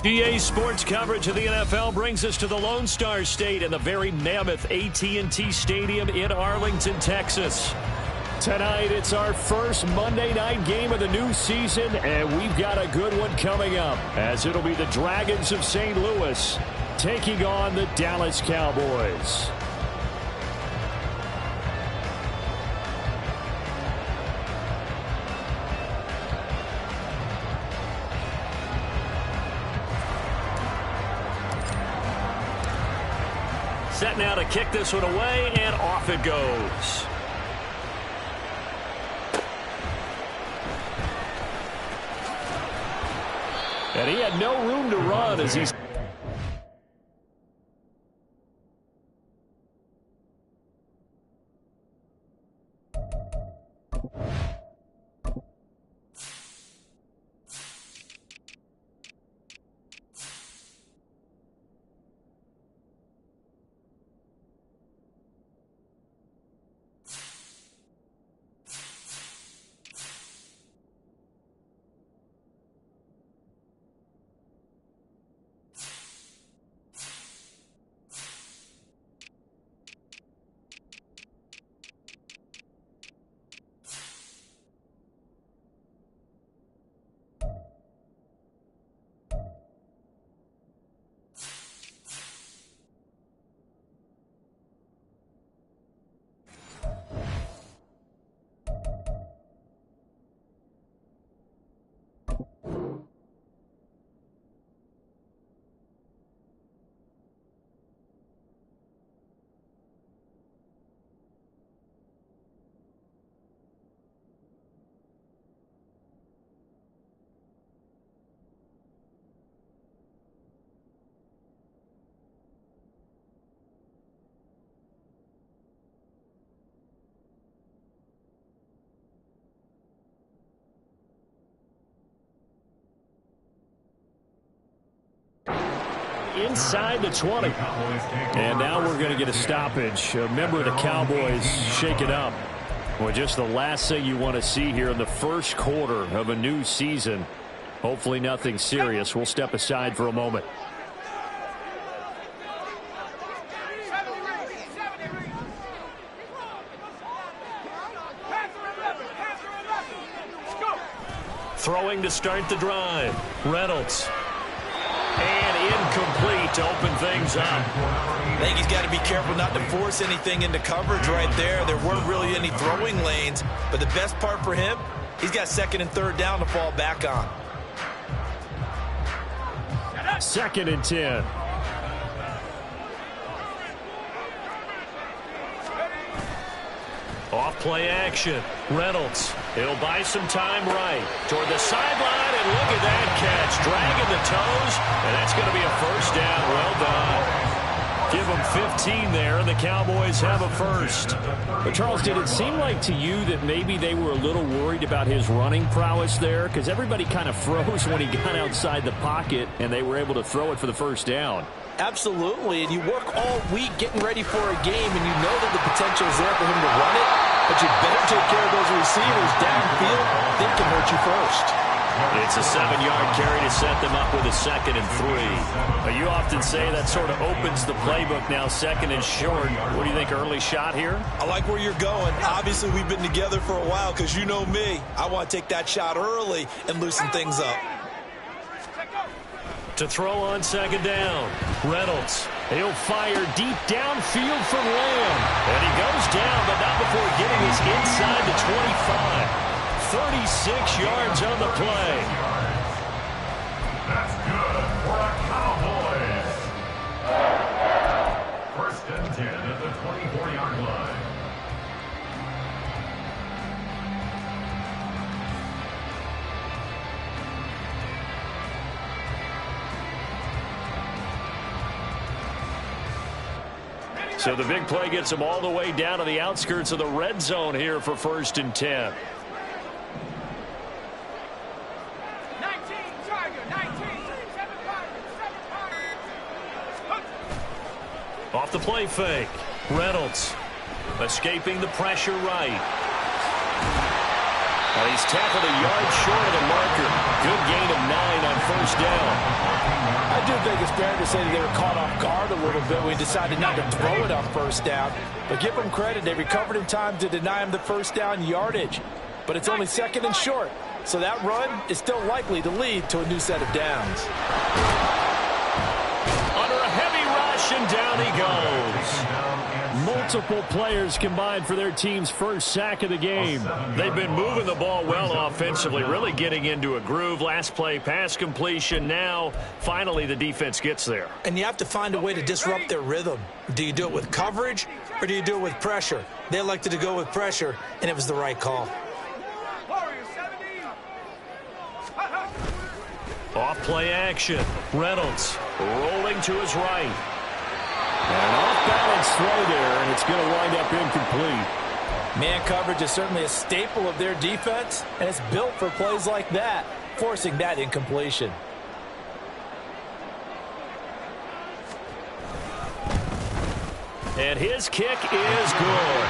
EA Sports coverage of the NFL brings us to the Lone Star State and the very mammoth AT&T Stadium in Arlington, Texas. Tonight, it's our first Monday night game of the new season, and we've got a good one coming up, as it'll be the Dragons of St. Louis taking on the Dallas Cowboys. Set now to kick this one away, and off it goes. And he had no room to run as he's... inside the 20. And now we're going to get a stoppage. A member of the Cowboys shake it up. Well, just the last thing you want to see here in the first quarter of a new season. Hopefully nothing serious. We'll step aside for a moment. Throwing to start the drive. Reynolds. And incomplete to open things up. I think he's got to be careful not to force anything into coverage right there. There weren't really any throwing lanes, but the best part for him, he's got second and third down to fall back on. 2nd and 10. Off play action. Reynolds. He'll buy some time right toward the sideline, and look at that catch. Dragging the toes, and that's going to be a first down. Well done. Give them 15 there, and the Cowboys have a first. But, Charles, did it seem like to you that maybe they were a little worried about his running prowess there? Because everybody kind of froze when he got outside the pocket, and they were able to throw it for the first down. Absolutely, and you work all week getting ready for a game, and you know that the potential is there for him to run it, but you better take care of those receivers downfield. They can hurt you first. It's a 7-yard carry to set them up with a 2nd and 3. But you often say that sort of opens the playbook now, 2nd and short. What do you think, early shot here? I like where you're going. Obviously, we've been together for a while because you know me. I want to take that shot early and loosen things up. To throw on 2nd down. Reynolds. He'll fire deep downfield for Lamb. And he goes down, but not before getting us inside the 25. 36 yards on the play. That's good for a Cowboys. 1st and 10 at the 24-yard line. So the big play gets them all the way down to the outskirts of the red zone here for 1st and 10. Off the play fake. Reynolds escaping the pressure right. And he's tackled a yard short of the marker. Good gain of 9 on 1st down. I do think it's fair to say that they were caught off guard a little bit when we decided not to throw it on first down. But give them credit, they recovered in time to deny him the first down yardage. But it's only second and short, so that run is still likely to lead to a new set of downs. Under a heavy rush, and down he goes. Multiple players combined for their team's first sack of the game. They've been moving the ball well offensively, really getting into a groove. Last play, pass completion. Now, finally, the defense gets there. And you have to find a way to disrupt their rhythm. Do you do it with coverage, or do you do it with pressure? They elected to go with pressure, and it was the right call. Off play action. Reynolds rolling to his right. An off-balance throw there, and it's going to wind up incomplete. Man coverage is certainly a staple of their defense, and it's built for plays like that, forcing that incompletion. And his kick is good.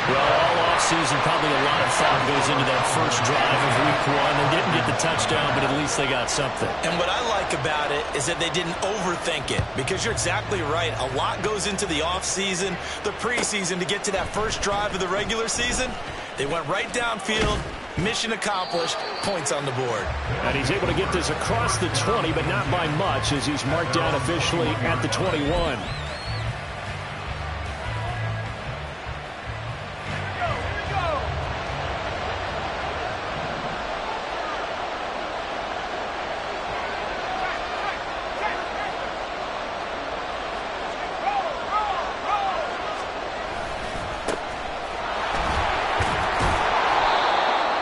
Well, all offseason, probably a lot of thought goes into that first drive of week one. They didn't get the touchdown, but at least they got something. And what I like about it is that they didn't overthink it, because you're exactly right. A lot goes into the offseason, the preseason, to get to that first drive of the regular season. They went right downfield, mission accomplished, points on the board. And he's able to get this across the 20, but not by much, as he's marked down officially at the 21.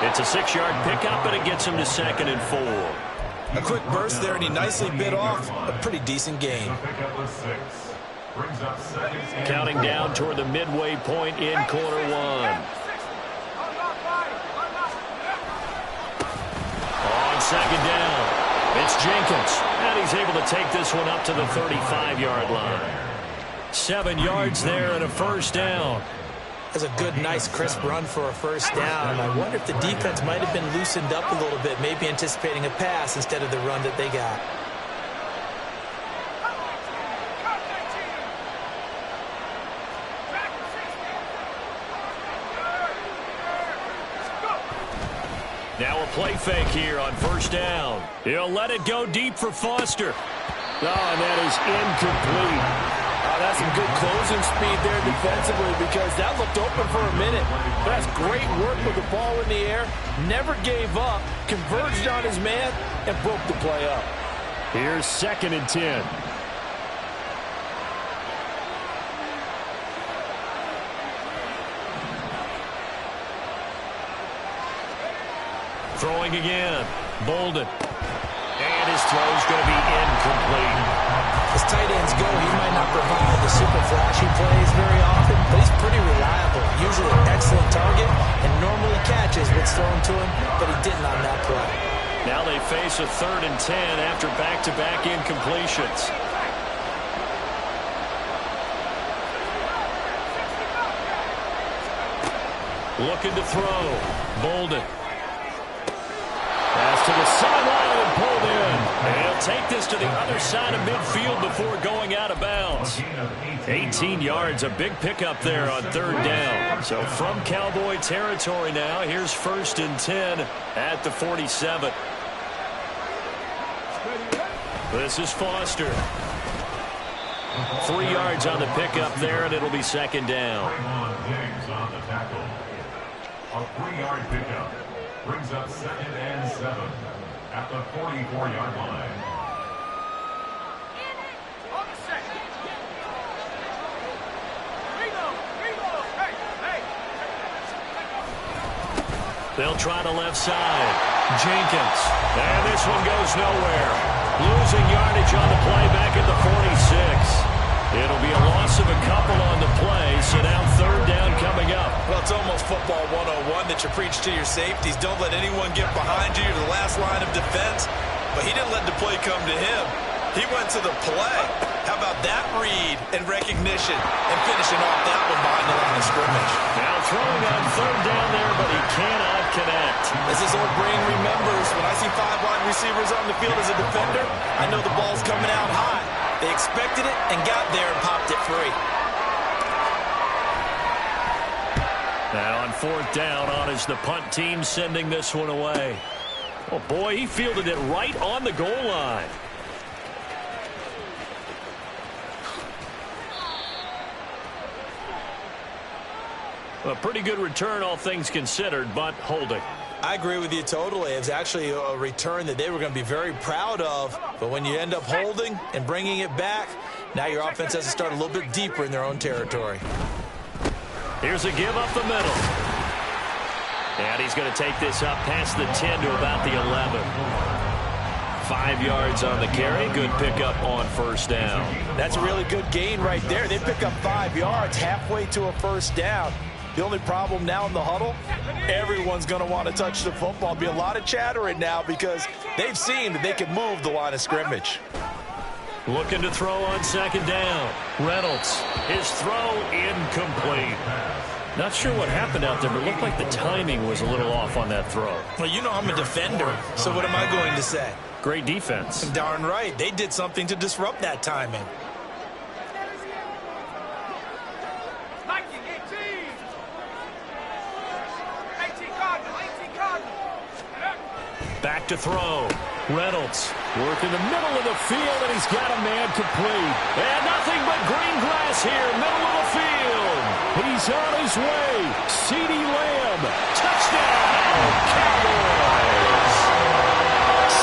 It's a 6-yard pickup, and it gets him to 2nd and 4. A quick burst there, and he nicely bit off a pretty decent gain. Counting down toward the midway point in quarter one. On 2nd down, it's Jenkins, and he's able to take this one up to the 35-yard line. 7 yards there and a first down. That's a good, nice, crisp run for a first down. I wonder if the defense might have been loosened up a little bit, maybe anticipating a pass instead of the run that they got. Now a play fake here on first down. He'll let it go deep for Foster. Oh, and that is incomplete. That's some good closing speed there defensively, because that looked open for a minute. But that's great work with the ball in the air. Never gave up, converged on his man, and broke the play up. Here's 2nd and 10. Throwing again. Bolden. And his throw's going to be incomplete. As tight ends go, he might not provide the super flashy plays very often, but he's pretty reliable. Usually an excellent target and normally catches what's thrown to him, but he didn't on that play. Now they face a 3rd and 10 after back-to-back incompletions. Looking to throw. Bolden. Pass to the sideline and pulled in. And he'll take this to the other side of midfield before going out of bounds. 18 yards, a big pickup there on 3rd down. So from Cowboy territory now, here's 1st and 10 at the 47. This is Foster. 3 yards on the pickup there, and it'll be 2nd down. A 3-yard pickup brings up 2nd and 7 at the 44-yard line. They'll try the left side. Jenkins. And this one goes nowhere. Losing yardage on the play back at the 46. It'll be a loss of a couple on the play, so now 3rd down coming up. Well, it's almost football 101 that you preach to your safeties. Don't let anyone get behind you to the last line of defense. But he didn't let the play come to him. He went to the play. How about that read and recognition and finishing off that one behind the line of scrimmage. Now throwing on third down there, but he cannot connect. As his old brain remembers, when I see 5 wide receivers on the field as a defender, I know the ball's coming out high. They expected it and got there and popped it free. Now on fourth down, on is the punt team sending this one away. Oh boy, he fielded it right on the goal line. A pretty good return, all things considered, but holding. I agree with you totally. It's actually a return that they were going to be very proud of. But when you end up holding and bringing it back, now your offense has to start a little bit deeper in their own territory. Here's a give up the middle. And he's going to take this up past the 10 to about the 11. 5 yards on the carry. Good pickup on first down. That's a really good gain right there. They pick up 5 yards halfway to a first down. The only problem now in the huddle, everyone's going to want to touch the football. There'll be a lot of chattering now because they've seen that they can move the line of scrimmage. Looking to throw on second down. Reynolds, his throw incomplete. Not sure what happened out there, but it looked like the timing was a little off on that throw. Well, you know I'm a defender, so what am I going to say? Great defense. Darn right. They did something to disrupt that timing. Back to throw. Reynolds working the middle of the field, and he's got a man complete. And nothing but green grass here, middle of the field. He's on his way. CeeDee Lamb. Touchdown, Cowboys.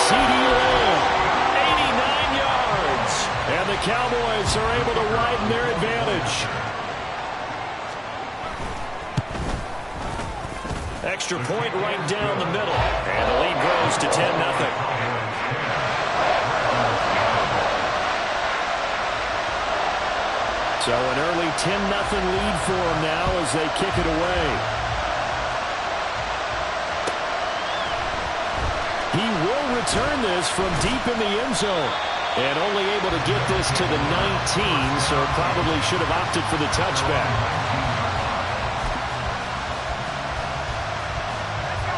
CeeDee Lamb, 89 yards. And the Cowboys are able to widen their advantage. Extra point right down the middle. And the lead grows to 10-0. So an early 10-0 lead for them now as they kick it away. He will return this from deep in the end zone. And only able to get this to the 19, so probably should have opted for the touchback.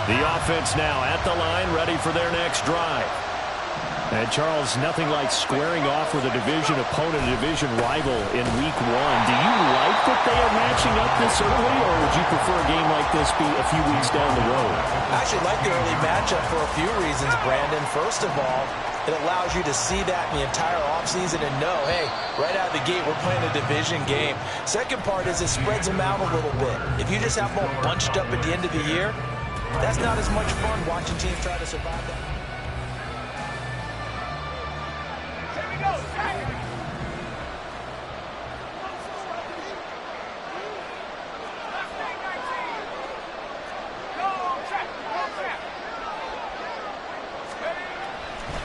The offense now at the line, ready for their next drive. And, Charles, nothing like squaring off with a division opponent, a division rival in Week 1. Do you like that they are matching up this early, or would you prefer a game like this be a few weeks down the road? I actually like the early matchup for a few reasons, Brandon. First of all, it allows you to see that in the entire offseason and know, hey, right out of the gate, we're playing a division game. Second part is it spreads them out a little bit. If you just have them all bunched up at the end of the year, that's not as much fun watching teams try to survive that.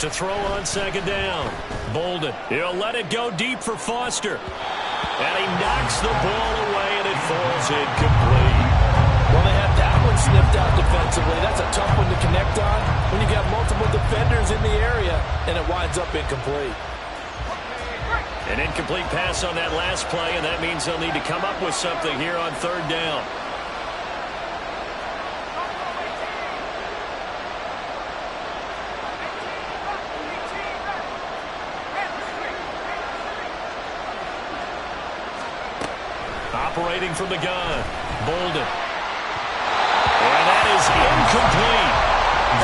To throw on second down. Bolden. He'll let it go deep for Foster. And he knocks the ball away, and it falls incomplete. Well, they had that one sniffed out defensively. That's a tough one to connect on when you got multiple defenders in the area, and it winds up incomplete. An incomplete pass on that last play, and that means they'll need to come up with something here on third down. Operating from the gun, Bolden. And that is incomplete.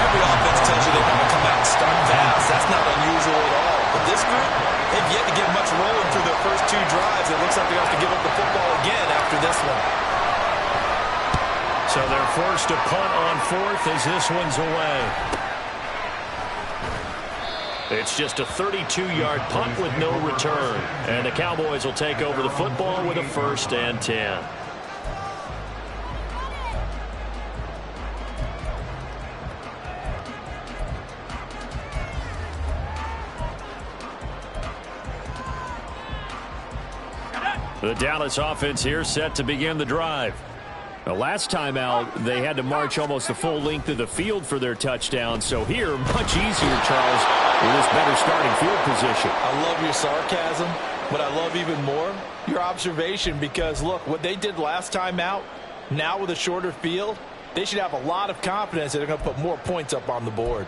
Every offense tells you they want to come out and start fast. That's not unusual at all. But this group, they've yet to get much rolling through their first 2 drives. It looks like they have to give up the football again after this one. So they're forced to punt on fourth as this one's away. It's just a 32-yard punt with no return. And the Cowboys will take over the football with a 1st and 10. The Dallas offense here set to begin the drive. The last time out, they had to march almost the full length of the field for their touchdown. So here, much easier, Charles, with this better starting field position. I love your sarcasm. What I love even more, your observation, because look, what they did last time out, now with a shorter field, they should have a lot of confidence that they're going to put more points up on the board.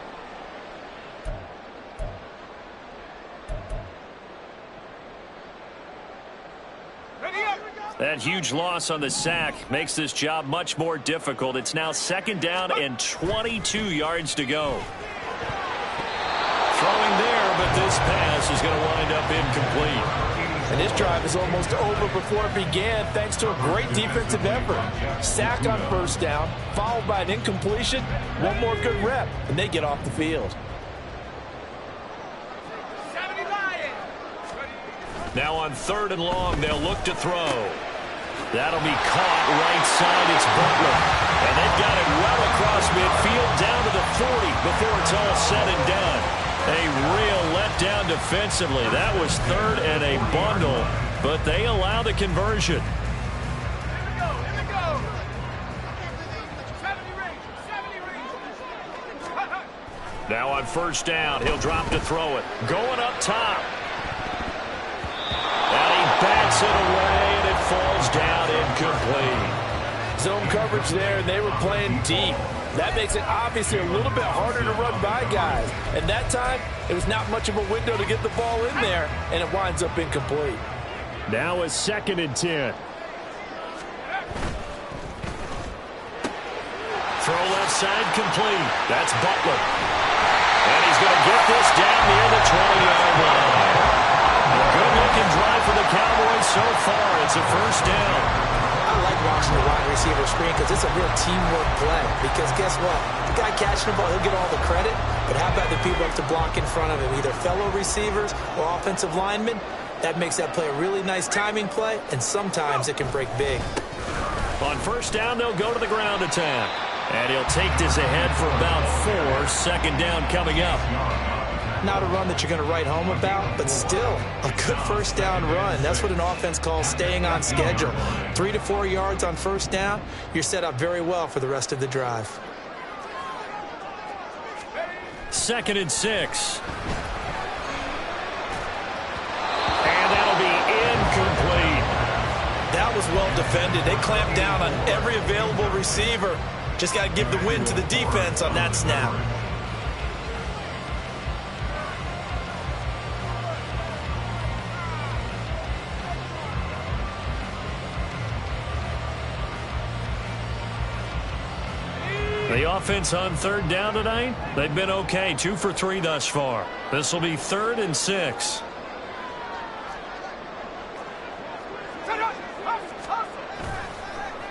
That huge loss on the sack makes this job much more difficult. It's now 2nd down and 22 yards to go. Throwing there, but this pass is going to wind up incomplete. And this drive is almost over before it began thanks to a great defensive effort. Sack on 1st down, followed by an incompletion. One more good rep, and they get off the field. Now on 3rd and long, they'll look to throw. That'll be caught right side. It's Butler. And they've got it well across midfield down to the 40 before it's all said and done. A real letdown defensively. That was 3rd and a bundle, but they allow the conversion. Now on 1st down, he'll drop to throw it. Going up top. And he bats it away, and it falls down incomplete. Zone coverage there, and they were playing deep. That makes it obviously a little bit harder to run by guys. And that time, it was not much of a window to get the ball in there, and it winds up incomplete. Now a 2nd and 10. Throw left side complete. That's Butler. And he's going to get this down near the 20-yard line. A good-looking drive for the Cowboys so far. It's a 1st down. I like watching the wide receiver screen because it's a real teamwork play. Because guess what? The guy catching the ball, he'll get all the credit. But how about the people up to block in front of him, either fellow receivers or offensive linemen? That makes that play a really nice timing play, and sometimes it can break big. On 1st down, they'll go to the ground attack. And he'll take this ahead for about 4. 2nd down coming up. Not a run that you're going to write home about, but still a good 1st down run. That's what an offense calls staying on schedule. 3 to 4 yards on 1st down, you're set up very well for the rest of the drive. 2nd and 6. And that'll be incomplete. That was well defended. They clamped down on every available receiver. Just got to give the win to the defense on that snap. The offense on 3rd down tonight, they've been okay. 2 for 3 thus far. This will be 3rd and 6.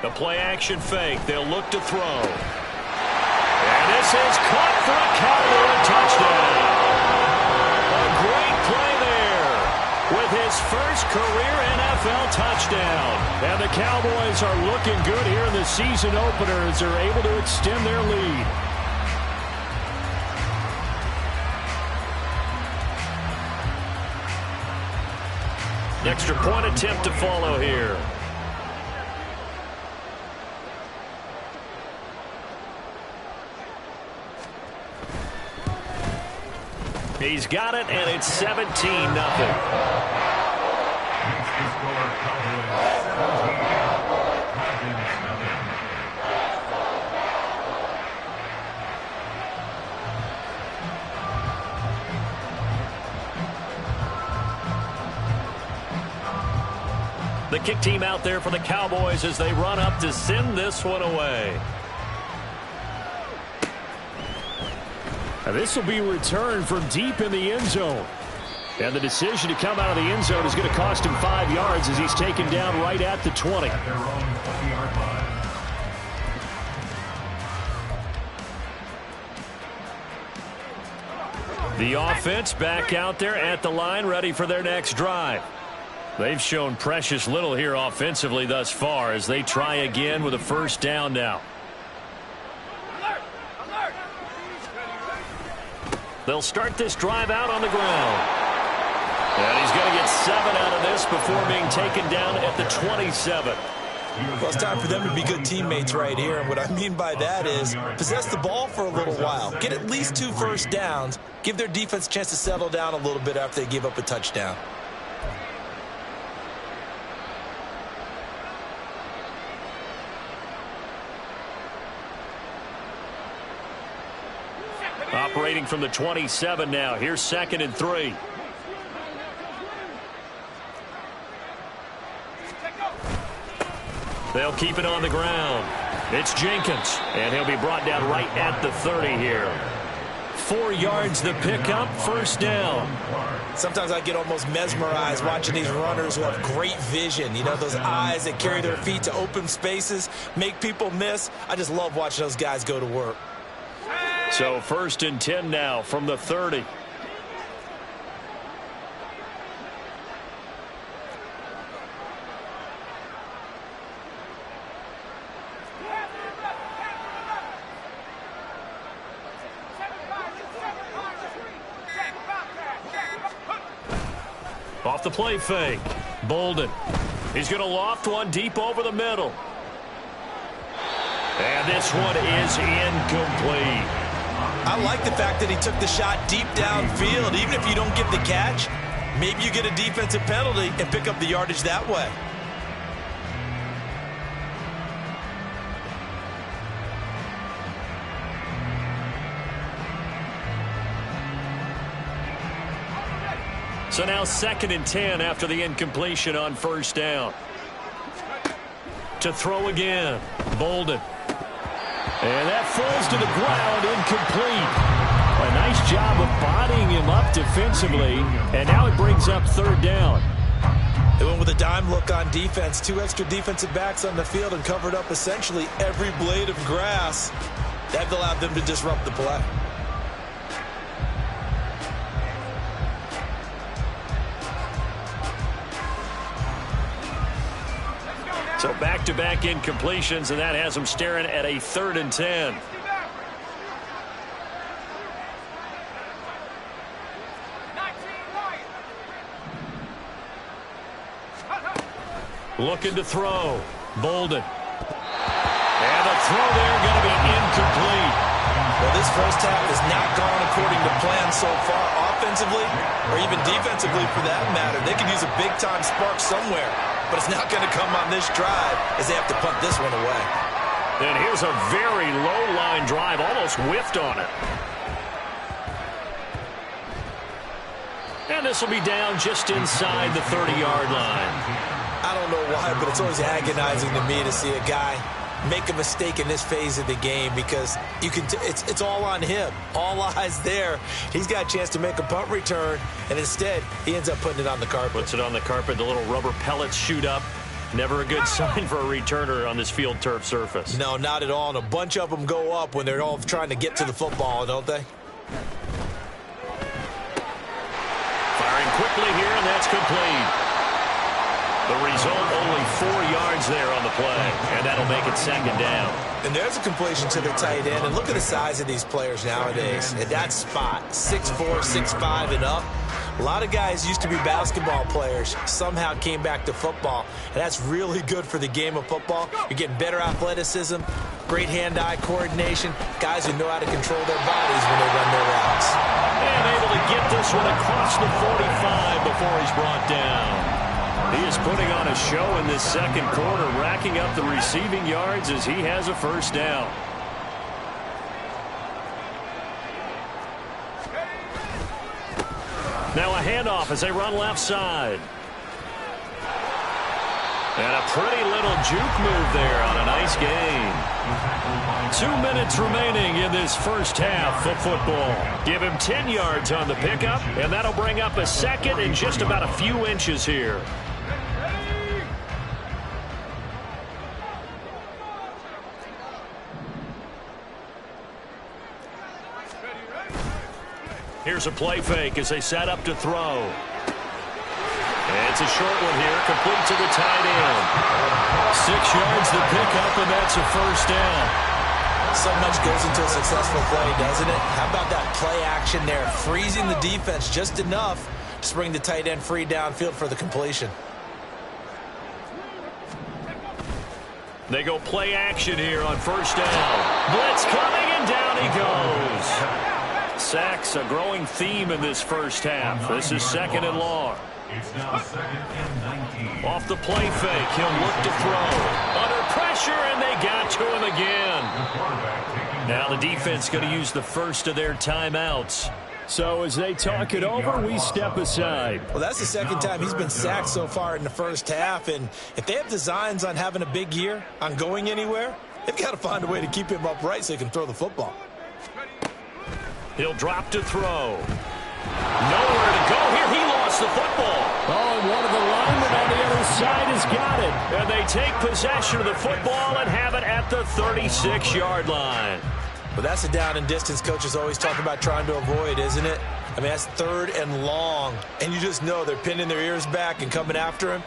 The play action fake. They'll look to throw. And this is caught for a Cowboy touchdown. A great play there with his first career NFL touchdown. And the Cowboys are looking good here in the season opener as they're able to extend their lead. Extra point attempt to follow here. He's got it, and it's 17-0. The kick team out there for the Cowboys as they run up to send this one away. And this will be returned from deep in the end zone. And the decision to come out of the end zone is going to cost him 5 yards as he's taken down right at the 20. The offense back out there at the line, ready for their next drive. They've shown precious little here offensively thus far as they try again with a 1st down now. They'll start this drive out on the ground. And he's going to get 7 out of this before being taken down at the 27. Well, it's time for them to be good teammates right here. And what I mean by that is possess the ball for a little while. Get at least 2 first downs. Give their defense a chance to settle down a little bit after they give up a touchdown. operating from the 27 now. Here's 2nd and 3. They'll keep it on the ground. It's Jenkins, and he'll be brought down right at the 30 here. 4 yards the pickup, 1st down. Sometimes I get almost mesmerized watching these runners who have great vision. You know, those eyes that carry their feet to open spaces, make people miss. I just love watching those guys go to work. So 1st and 10 now from the 30. Off the play fake. Bolden. He's going to loft one deep over the middle. And this one is incomplete. I like the fact that he took the shot deep downfield. Even if you don't get the catch, maybe you get a defensive penalty and pick up the yardage that way. So now 2nd and 10 after the incompletion on 1st down. To throw again. Bolden. And that falls to the ground, incomplete. A nice job of bodying him up defensively. And now it brings up 3rd down. They went with a dime look on defense. 2 extra defensive backs on the field and covered up essentially every blade of grass. That allowed them to disrupt the play. So back-to-back incompletions, and that has them staring at a 3rd and 10. Looking to throw. Bolden. And the throw there going to be incomplete. Well, this first half has not gone according to plan so far offensively or even defensively for that matter. They could use a big-time spark somewhere, but it's not going to come on this drive as they have to punt this one away. And here's a very low-line drive, almost whiffed on it. And this will be down just inside the 30-yard line. I don't know why, but it's always agonizing to me to see a guy make a mistake in this phase of the game because you can it's all on him. All eyes there. He's got a chance to make a punt return, and instead he ends up putting it on the carpet. Puts it on the carpet. The little rubber pellets shoot up. Never a good sign for a returner on this field turf surface. No, not at all. And a bunch of them go up when they're all trying to get to the football, don't they? Firing quickly here, and that's complete. The result, only 4 yards there on the play, and that'll make it 2nd down. And there's a completion to the tight end, and look at the size of these players nowadays. At that spot, 6'4", 6'5", and up. A lot of guys used to be basketball players, somehow came back to football, and that's really good for the game of football. You're getting better athleticism, great hand-eye coordination, guys who know how to control their bodies when they run their routes. And able to get this one across the 45 before he's brought down. He is putting on a show in this 2nd quarter, racking up the receiving yards as he has a 1st down. Now a handoff as they run left side. And a pretty little juke move there on a nice gain. 2 minutes remaining in this first half of football. Give him 10 yards on the pickup, and that'll bring up a 2nd and just about a few inches here. Here's a play fake as they set up to throw. And it's a short one here, complete to the tight end. 6 yards the pickup, and that's a 1st down. So much goes into a successful play, doesn't it? How about that play action there, freezing the defense just enough to bring the tight end free downfield for the completion. They go play action here on 1st down. Blitz coming, and down he goes. Sacks, a growing theme in this first half. This is 2nd and long. It's now 2nd and 19. Off the play fake, he'll look to throw. Under pressure, and they got to him again. The quarterback taking Now the defense going to use the first of their timeouts. So as they talk it over, we step aside. Well, that's the second time he's been sacked so far in the first half. And if they have designs on having a big year, on going anywhere, they've got to find a way to keep him upright so he can throw the football. He'll drop to throw. Nowhere to go here. He lost the football. Oh, and one of the linemen on the other side has got it. And they take possession of the football and have it at the 36-yard line. But that's a down and distance coaches always talk about trying to avoid, isn't it? I mean, that's 3rd and long. And you just know they're pinning their ears back and coming after him,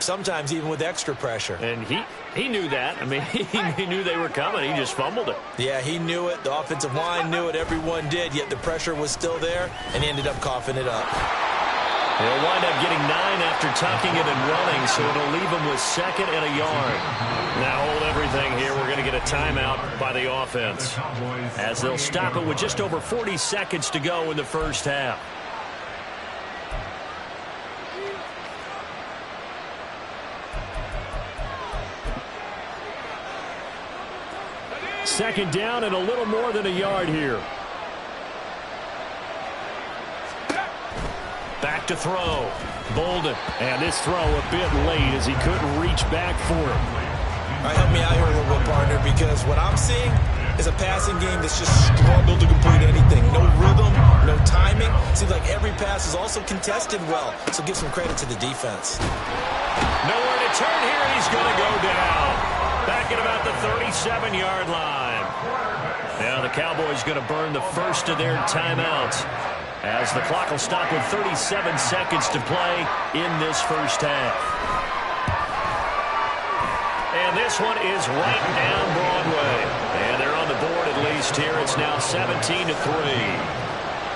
sometimes even with extra pressure. And he knew that. I mean, he knew they were coming. He just fumbled it. Yeah, he knew it. The offensive line knew it. Everyone did, yet the pressure was still there, and he ended up coughing it up. They'll wind up getting 9 after tucking it and running, so it'll leave them with 2nd and a yard. Now hold everything here. We're going to get a timeout by the offense, as they'll stop it with just over 40 seconds to go in the first half. Second down and a little more than a yard here. Back to throw. Bolden. And this throw a bit late as he couldn't reach back for it. All right, help me out here a little bit, partner, because what I'm seeing is a passing game that's just struggled to complete anything. No rhythm, no timing. Seems like every pass is also contested well, so give some credit to the defense. Nowhere to turn here, and he's going to go down. Back at about the 37-yard line. Now the Cowboys going to burn the first of their timeouts, as the clock will stop with 37 seconds to play in this first half. And this one is right down Broadway. And they're on the board at least here. It's now 17-3.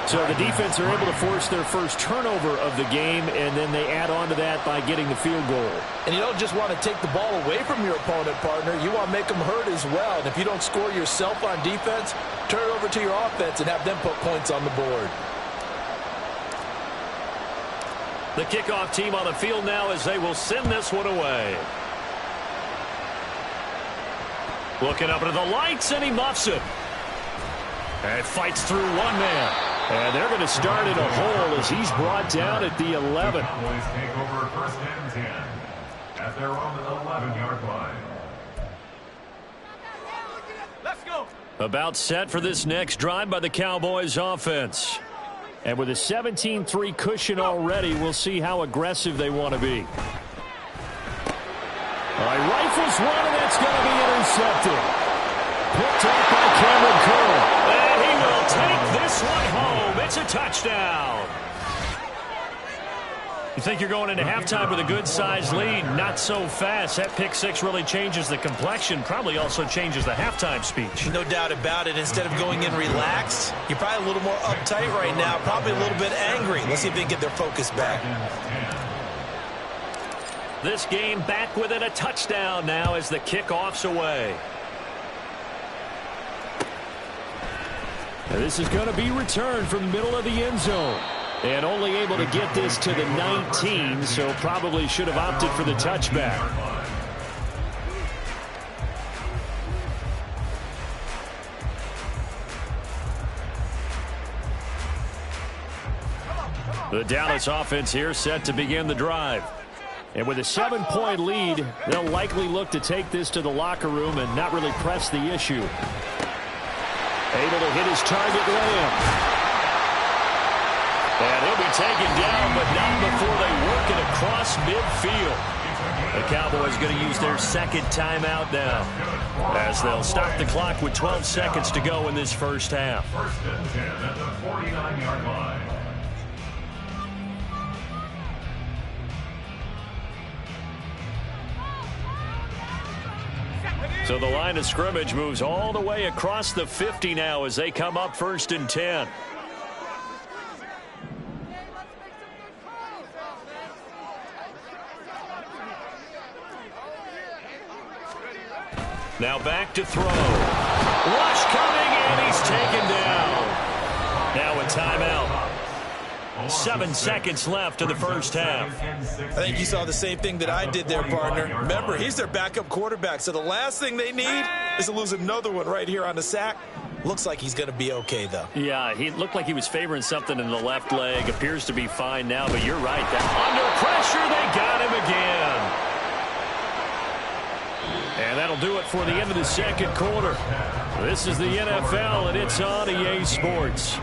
So the defense are able to force their first turnover of the game, and then they add on to that by getting the field goal. And you don't just want to take the ball away from your opponent, partner. You want to make them hurt as well. And if you don't score yourself on defense, turn it over to your offense and have them put points on the board. The kickoff team on the field now as they will send this one away. Looking up into the lights, and he muffs it. And fights through one man. And they're going to start in a hole as he's brought down at the 11. The Cowboys take over 1st and 10 at their own 11-yard line. Let's go. About set for this next drive by the Cowboys offense. And with a 17-3 cushion already, we'll see how aggressive they want to be. All right, rifles one, and that's going to be intercepted. Picked up by Cameron Curl. And he will take this one home. It's a touchdown. You think you're going into halftime with a good-sized lead? Not so fast. That pick six really changes the complexion, probably also changes the halftime speech. No doubt about it. Instead of going in relaxed, you're probably a little more uptight right now, probably a little bit angry. Let's see if they can get their focus back. This game back within a touchdown now as the kickoff's away. And this is going to be returned from the middle of the end zone. And only able to get this to the 19, so probably should have opted for the touchback. The Dallas offense here set to begin the drive. And with a 7-point lead, they'll likely look to take this to the locker room and not really press the issue. Able to hit his target, Lamb. And he'll be taken down, but not before they work it across midfield. The Cowboys going to use their second timeout now, as they'll stop the clock with 12 seconds to go in this first half. 1st and 10 at the 49-yard line. So the line of scrimmage moves all the way across the 50 now as they come up 1st and 10. Now back to throw. Rush coming, and he's taken down. Now a timeout. 7 seconds left in the first half. I think you saw the same thing that I did there, partner. Remember, he's their backup quarterback, so the last thing they need is to lose another one right here on the sack. Looks like he's going to be okay, though. Yeah, he looked like he was favoring something in the left leg. Appears to be fine now, but you're right. Under pressure, they got him again. And that'll do it for the end of the second quarter. This is the NFL, and it's on EA Sports.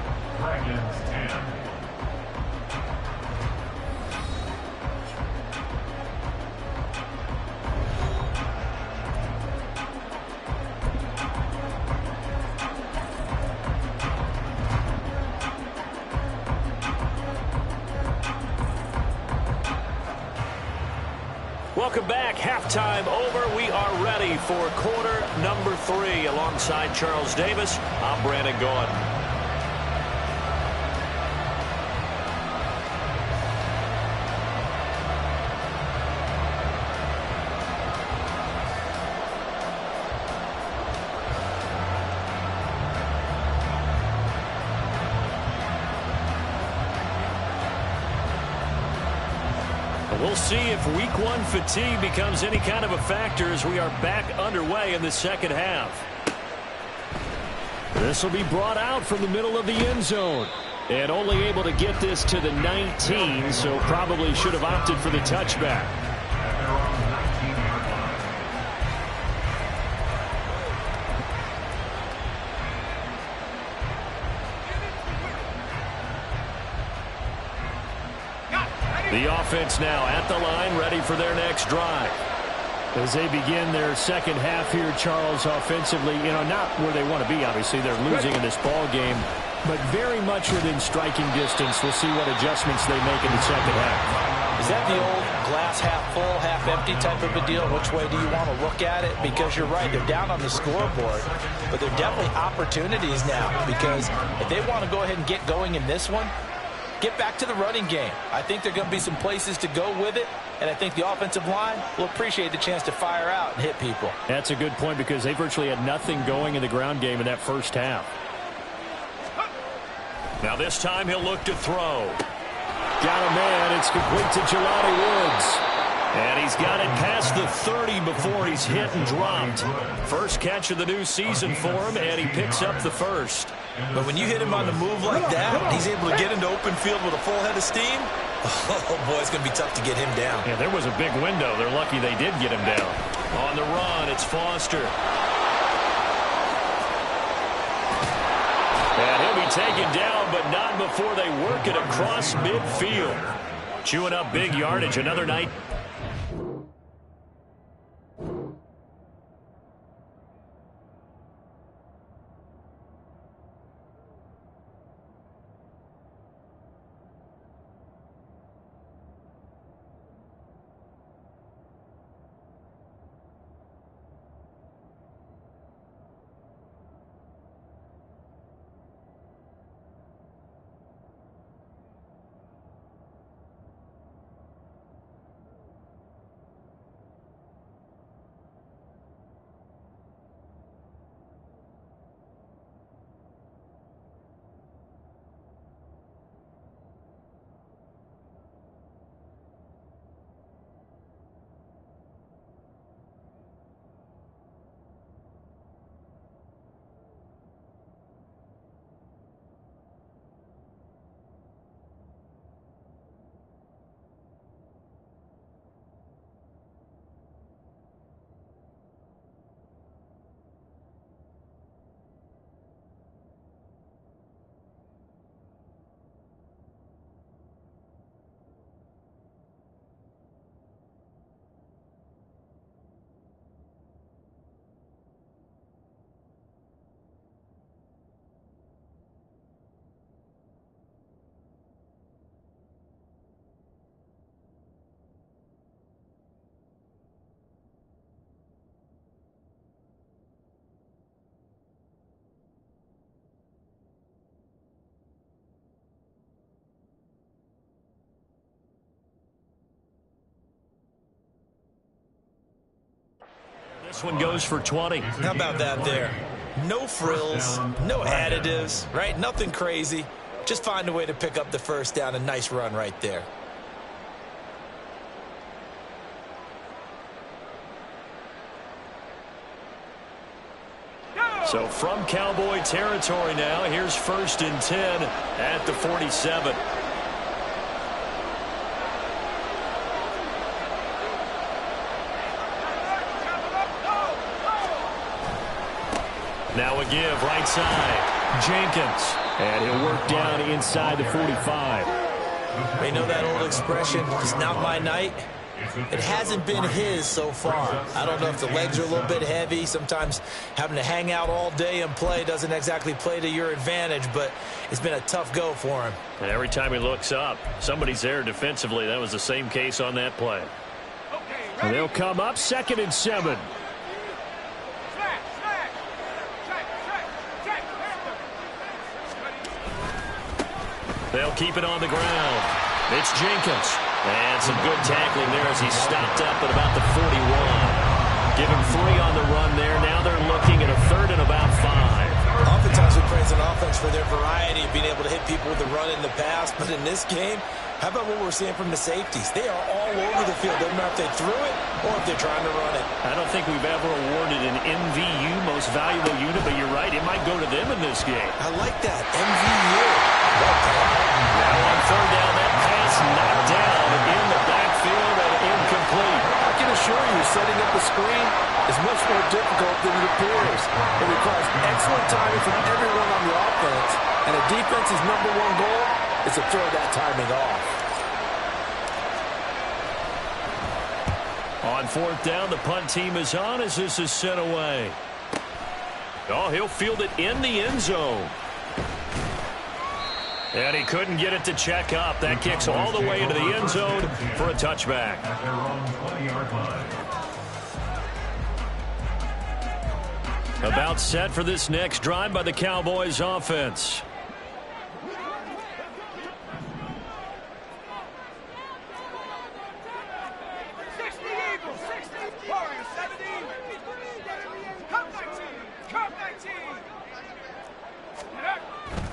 Welcome back. Halftime over. We are ready for quarter number 3. Alongside Charles Davis, I'm Brandon Gaughan. We'll see if week 1 fatigue becomes any kind of a factor as we are back underway in the second half. This will be brought out from the middle of the end zone. And only able to get this to the 19, so probably should have opted for the touchback. The offense now at the line, ready for their next drive. As they begin their second half here, Charles, offensively, not where they want to be, obviously. They're losing in this ball game, but very much within striking distance. We'll see what adjustments they make in the second half. Is that the old glass half full, half empty type of a deal? Which way do you want to look at it? Because you're right, they're down on the scoreboard, but they're definitely opportunities now, because if they want to go ahead and get going in this one, get back to the running game. I think there are going to be some places to go with it, and I think the offensive line will appreciate the chance to fire out and hit people. That's a good point because they virtually had nothing going in the ground game in that first half. Now this time he'll look to throw. Got a man. It's complete to Jelani Woods. And he's got it past the 30 before he's hit and dropped. First catch of the new season for him, and he picks up the first. But when you hit him on the move like that, he's able to get into open field with a full head of steam. Oh, boy, it's going to be tough to get him down. Yeah, there was a big window. They're lucky they did get him down. On the run, it's Foster. And he'll be taken down, but not before they work it across midfield. Chewing up big yardage another night. This one goes for 20. How about that there? No frills, no additives, right? Nothing crazy. just find a way to pick up the first down. A nice run right there. So from Cowboy territory now, here's 1st and 10 at the 47. Now a give right side. Jenkins. And he'll work down inside the 45. They know that old expression, it's not my night. It hasn't been his so far. I don't know if the legs are a little bit heavy. Sometimes having to hang out all day and play doesn't exactly play to your advantage, but it's been a tough go for him. And every time he looks up, somebody's there defensively. That was the same case on that play. And they'll come up 2nd and 7. They'll keep it on the ground. It's Jenkins. And some good tackling there as he stopped up at about the 41. Give him 3 on the run there. Now they're looking at a 3rd and about 5. Oftentimes we praise an offense for their variety of being able to hit people with the run in the pass. But in this game, how about what we're seeing from the safeties? They are all over the field. Doesn't matter if they threw it or if they're trying to run it. I don't think we've ever awarded an MVU, most valuable unit, but you're right. It might go to them in this game. I like that. MVU. Now on 3rd down, that pass knocked down in the backfield and incomplete. I can assure you, setting up a screen is much more difficult than it appears. It requires excellent timing from everyone on the offense, and a defense's #1 goal is to throw that timing off. On 4th down, the punt team is on as this is sent away. Oh, he'll field it in the end zone. And he couldn't get it to check up. That kicks all the way into the end zone for a touchback. At their own 20-yard line. About set for this next drive by the Cowboys offense.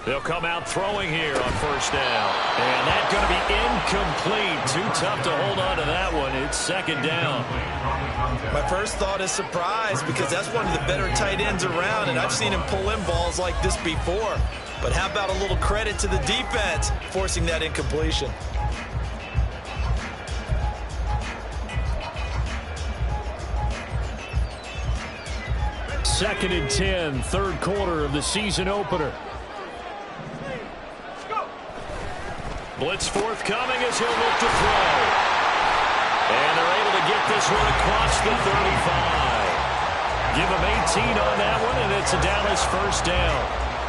They'll come out throwing here on 1st down. And that's going to be incomplete. Too tough to hold on to that one. It's 2nd down. My first thought is surprise because that's one of the better tight ends around, and I've seen him pull in balls like this before. But how about a little credit to the defense forcing that incompletion? Second and 10, 3rd quarter of the season opener. Blitz forthcoming as he'll look to throw. And they're able to get this one across the 35. Give him 18 on that one, and it's a Dallas 1st down.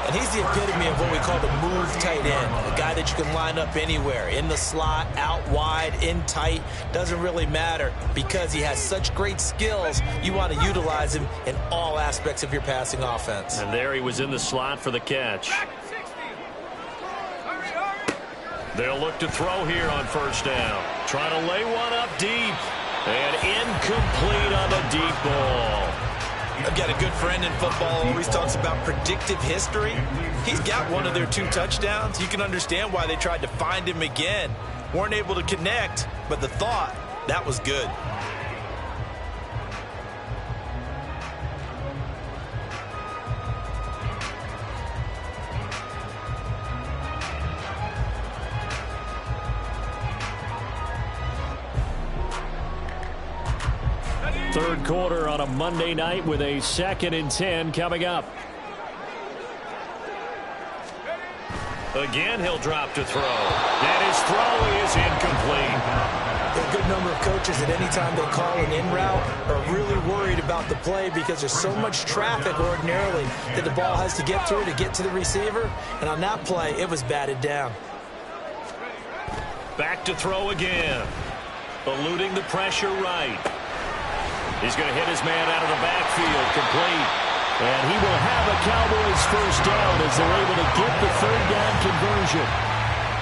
And he's the epitome of what we call the move tight end. A guy that you can line up anywhere. In the slot, out wide, in tight. Doesn't really matter because he has such great skills. You want to utilize him in all aspects of your passing offense. And there he was in the slot for the catch. They'll look to throw here on 1st down. Trying to lay one up deep. And incomplete on the deep ball. I've got a good friend in football, always talks about predictive history. He's got one of their 2 touchdowns. You can understand why they tried to find him again. Weren't able to connect, but the thought, that was good. Third quarter on a Monday night with a 2nd and 10 coming up. Again, he'll drop to throw. And his throw is incomplete. A good number of coaches at any time they call an in route are really worried about the play because there's so much traffic ordinarily that the ball has to get through to get to the receiver. And on that play, it was batted down. Back to throw again. Eluding the pressure right. He's going to hit his man out of the backfield, complete. And he will have a Cowboys 1st down as they're able to get the 3rd down conversion.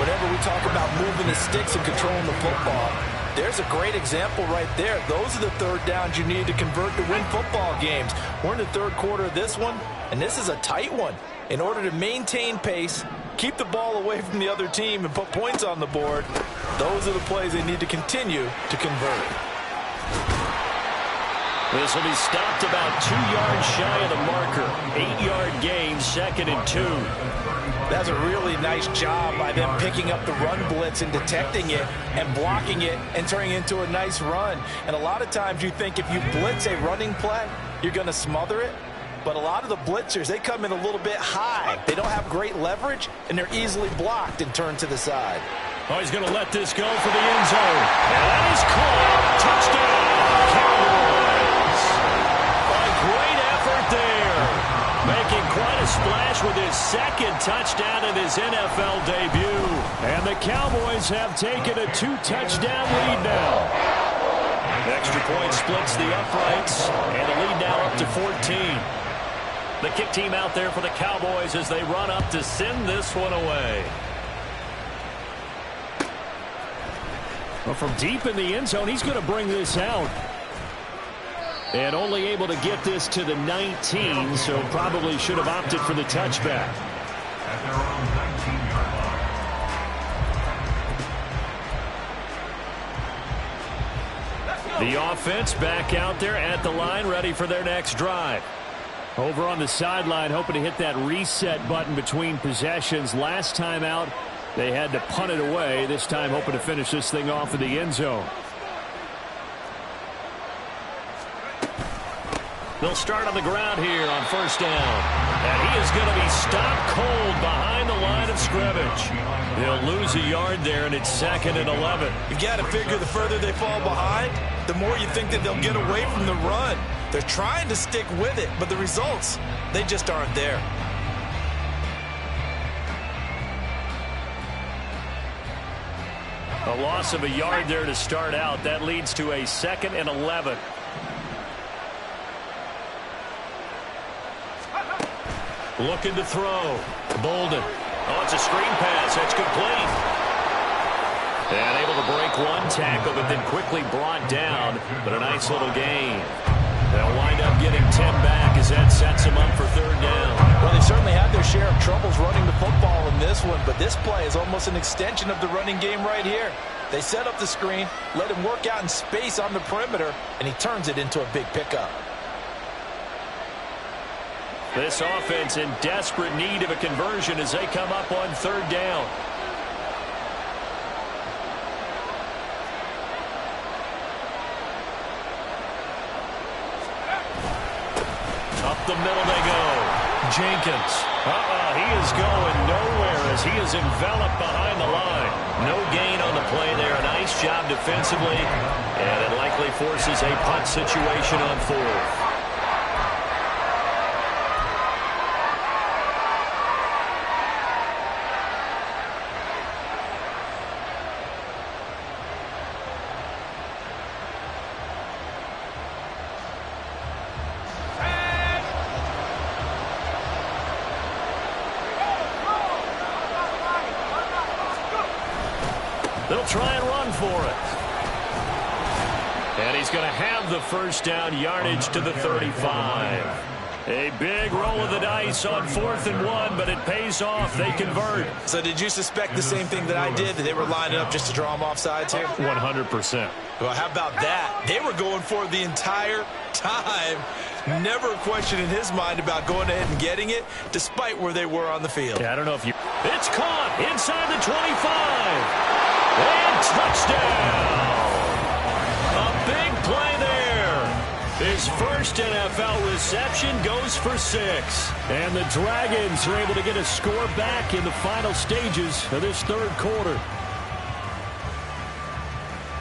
Whenever we talk about moving the sticks and controlling the football, there's a great example right there. Those are the 3rd downs you need to convert to win football games. We're in the 3rd quarter of this one, and this is a tight one. In order to maintain pace, keep the ball away from the other team and put points on the board, those are the plays they need to continue to convert. This will be stopped about 2 yards shy of the marker. 8-yard gain, 2nd and 2. That's a really nice job by them picking up the run blitz and detecting it and blocking it and turning it into a nice run. And a lot of times you think if you blitz a running play, you're going to smother it. But a lot of the blitzers, they come in a little bit high. They don't have great leverage, and they're easily blocked and turned to the side. Oh, he's going to let this go for the end zone. And that is caught. Touchdown, Cowboys. A great effort there. Making quite a splash with his 2nd touchdown in his NFL debut. And the Cowboys have taken a 2-touchdown lead now. Extra point splits the uprights, and the lead now up to 14. The kick team out there for the Cowboys as they run up to send this one away. Well, from deep in the end zone, he's going to bring this out. And only able to get this to the 19, so probably should have opted for the touchback. At their own 19-yard line. The offense back out there at the line, ready for their next drive. Over on the sideline, hoping to hit that reset button between possessions. Last time out, they had to punt it away. This time, hoping to finish this thing off in the end zone. They'll start on the ground here on 1st down. And he is going to be stopped cold behind the line of scrimmage. He'll lose a yard there, and it's 2nd and 11. You got to figure the further they fall behind, the more you think that they'll get away from the run. They're trying to stick with it, but the results, they just aren't there. A loss of a yard there to start out. That leads to a 2nd and 11. Looking to throw. Bolden. Oh, it's a screen pass. That's complete. And able to break one tackle, but then quickly brought down. But a nice little gain. They'll wind up getting 10 back as that sets them up for 3rd down. Well, they certainly had their share of troubles running the football in this one, but this play is almost an extension of the running game right here. They set up the screen, let him work out in space on the perimeter, and he turns it into a big pickup. This offense in desperate need of a conversion as they come up on 3rd down. Up the middle they go. Jenkins. He is going nowhere as he is enveloped behind the line. No gain on the play there. A nice job defensively. And it likely forces a punt situation on 4th. They'll try and run for it. And he's going to have the 1st down, yardage to the 35. A big roll of the dice on 4th and 1, but it pays off. They convert. So did you suspect the same thing that I did, that they were lining up just to draw them off sides here? 100%. Well, how about that? They were going for it the entire time. Never a question in his mind about going ahead and getting it, despite where they were on the field. Yeah, I don't know if you... It's caught inside the 25. And touchdown! A big play there. His first NFL reception goes for 6. And the Dragons are able to get a score back in the final stages of this 3rd quarter.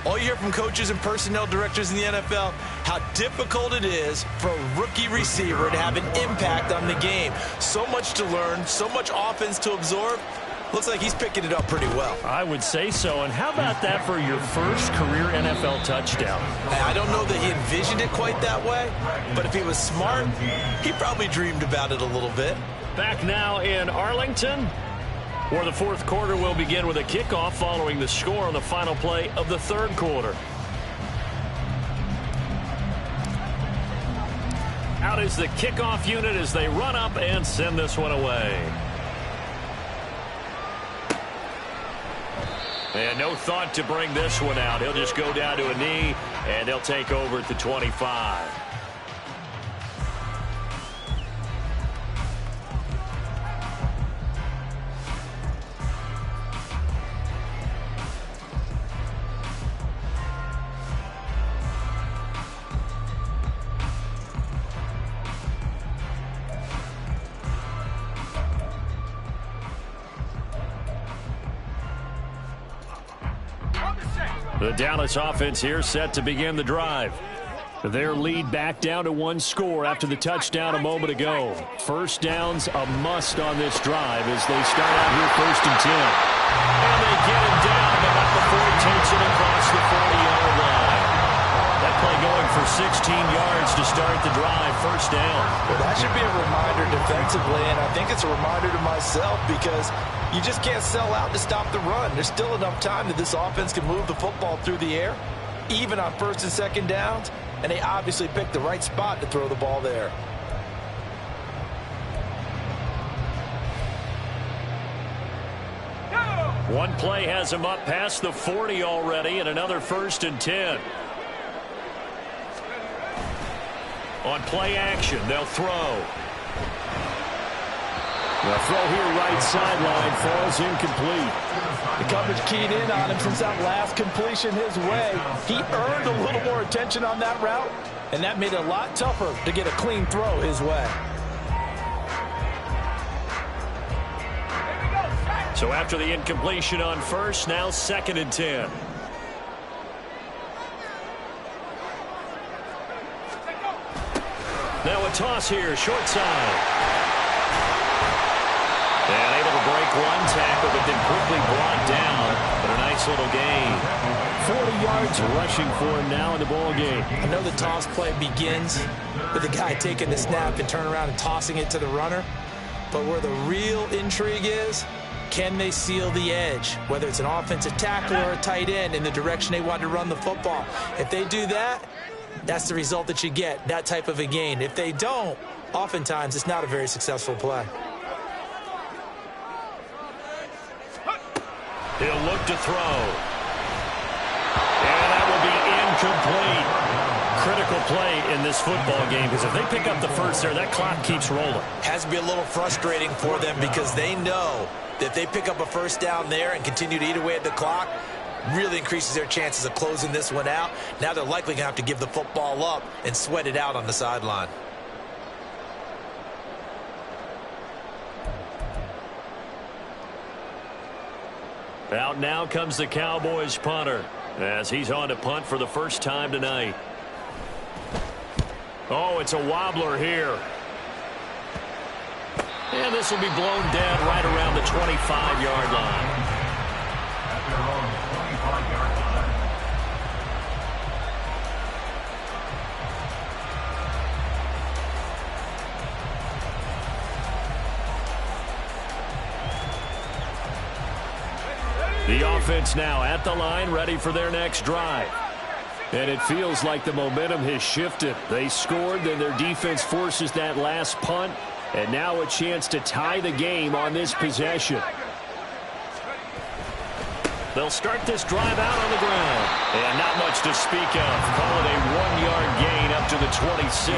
All you hear from coaches and personnel directors in the NFL, how difficult it is for a rookie receiver to have an impact on the game. So much to learn, so much offense to absorb. Looks like he's picking it up pretty well. I would say so. And how about that for your first career NFL touchdown? I don't know that he envisioned it quite that way, but if he was smart, he probably dreamed about it a little bit. Back now in Arlington, where the 4th quarter will begin with a kickoff following the score on the final play of the 3rd quarter. Out is the kickoff unit as they run up and send this one away. And no thought to bring this one out. He'll just go down to a knee, and they'll take over at the 25. The Dallas offense here set to begin the drive. Their lead back down to one score after the touchdown a moment ago. First down's a must on this drive as they start out here 1st and 10. And they get him down about before he takes it across the 40-yard line. That play going for 16 yards to start the drive, 1st down. Well, that should be a reminder defensively, and I think it's a reminder to myself because you just can't sell out to stop the run. There's still enough time that this offense can move the football through the air, even on 1st and 2nd downs, and they obviously picked the right spot to throw the ball there. One play has him up past the 40 already, and another 1st and 10. On play action, they'll throw. The throw here right sideline falls incomplete. The coverage keyed in on him since that last completion his way. He earned a little more attention on that route, and that made it a lot tougher to get a clean throw his way. So after the incompletion on 1st, now 2nd and 10. Now a toss here, short side. And able to break one tackle, but then quickly brought down. But a nice little gain. 40 yards rushing for him now in the ball game. I know the toss play begins with the guy taking the snap and turning around and tossing it to the runner. But where the real intrigue is, can they seal the edge? Whether it's an offensive tackle or a tight end in the direction they want to run the football. If they do that, that's the result that you get, that type of a gain. If they don't, oftentimes it's not a very successful play. He'll look to throw. And that will be incomplete. Critical play in this football game because if they pick up the 1st there, that clock keeps rolling. Has to be a little frustrating for them because they know that if they pick up a 1st down there and continue to eat away at the clock, really increases their chances of closing this one out. Now they're likely going to have to give the football up and sweat it out on the sideline. Out now comes the Cowboys punter as he's on to punt for the 1st time tonight. Oh, it's a wobbler here. And this will be blown down right around the 25-yard line. At their own 25-yard line. The offense now at the line, ready for their next drive. And it feels like the momentum has shifted. They scored, then their defense forces that last punt, and now a chance to tie the game on this possession. They'll start this drive out on the ground. And not much to speak of. Call it a 1-yard gain up to the 26.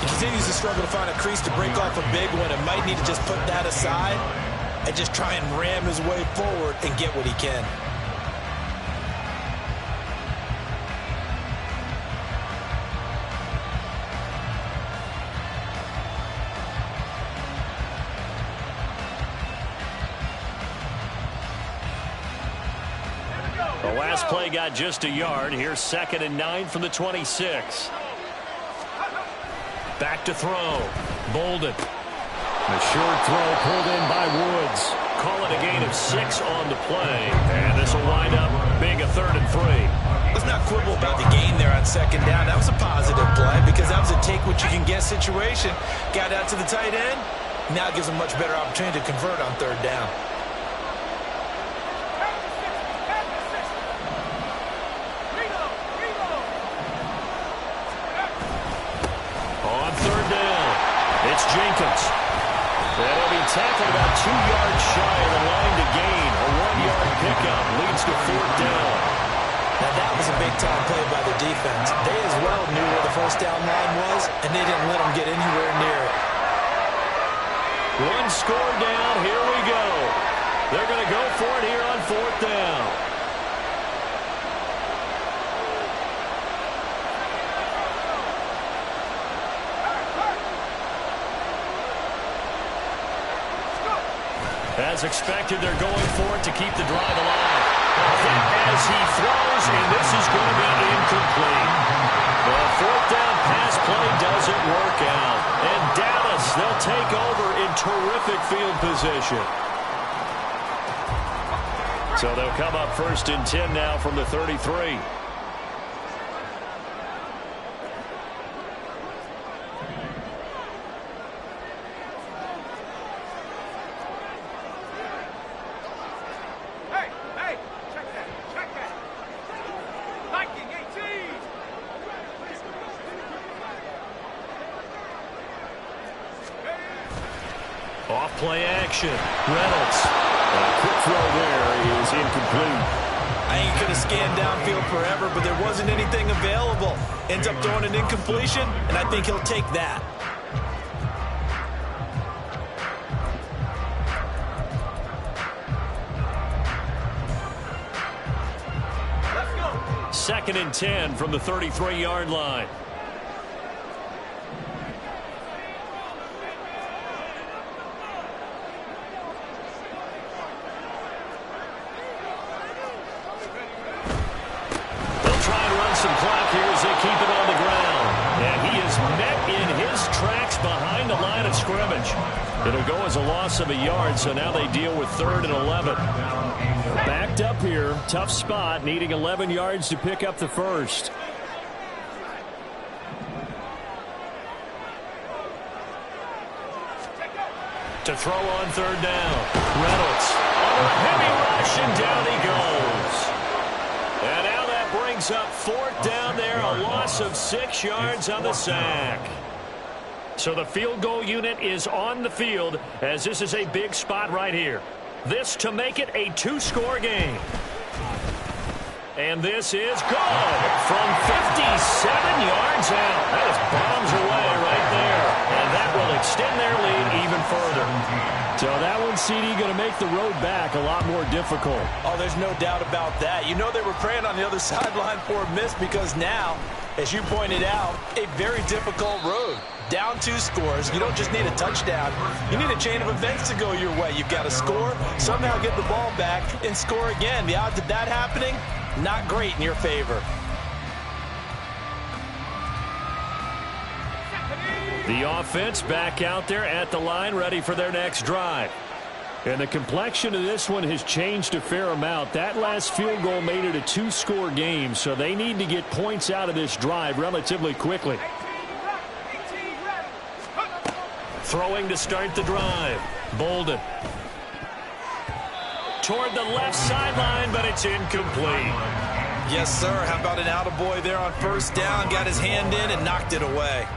He continues to struggle to find a crease to break off a big one and might need to just put that aside and just try and ram his way forward and get what he can. The last play got just a yard. Here's 2nd and 9 from the 26. Back to throw. Bolden. A short throw pulled in by Woods. Call it a gain of 6 on the play. And this will wind up being a 3rd and 3. Let's not quibble about the gain there on 2nd down. That was a positive play because that was a take-what-you-can-get situation. Got out to the tight end. Now it gives them a much better opportunity to convert on 3rd down. On 3rd down, it's Jenkins. That'll be tackled about 2 yards shy of the line to gain. A 1-yard pickup. Leads to 4th down. Now that was a big-time play by the defense. They as well knew where the first down line was, and they didn't let them get anywhere near it. One score down. Here we go. They're going to go for it here on 4th down. As expected, they're going for it to keep the drive alive. Hit as he throws, and this is going to be incomplete. The 4th down pass play doesn't work out. And Dallas, they'll take over in terrific field position. So they'll come up 1st and 10 now from the 33. Off-play action. Reynolds. And a quick throw there is incomplete. I ain't going to scan downfield forever, but there wasn't anything available. Ends up throwing an incompletion, and I think he'll take that. Let's go. 2nd and 10 from the 33-yard line. Some clock here as they keep it on the ground. And he is met in his tracks behind the line of scrimmage. It'll go as a loss of a yard, so now they deal with 3rd and 11. Backed up here. Tough spot, needing 11 yards to pick up the first. To throw on 3rd down. Reynolds. Under a heavy rush, and down he goes. And now that brings up 4th down there, a loss of 6 yards on the sack. So the field goal unit is on the field as this is a big spot right here. This to make it a 2-score game. And this is good from 57 yards out. That is bombs away right there. And that will extend their lead even further. So that one, CD, going to make the road back a lot more difficult. Oh, there's no doubt about that. You know they were praying on the other sideline for a miss because now, as you pointed out, a very difficult road. Down 2 scores. You don't just need a touchdown. You need a chain of events to go your way. You've got to score, somehow get the ball back, and score again. The odds of that happening, not great in your favor. The offense back out there at the line, ready for their next drive. And the complexion of this one has changed a fair amount. That last field goal made it a 2-score game, so they need to get points out of this drive relatively quickly. Throwing to start the drive. Bolden. Toward the left sideline, but it's incomplete. Yes, sir. How about an attaboy there on 1st down? Got his hand in and knocked it away.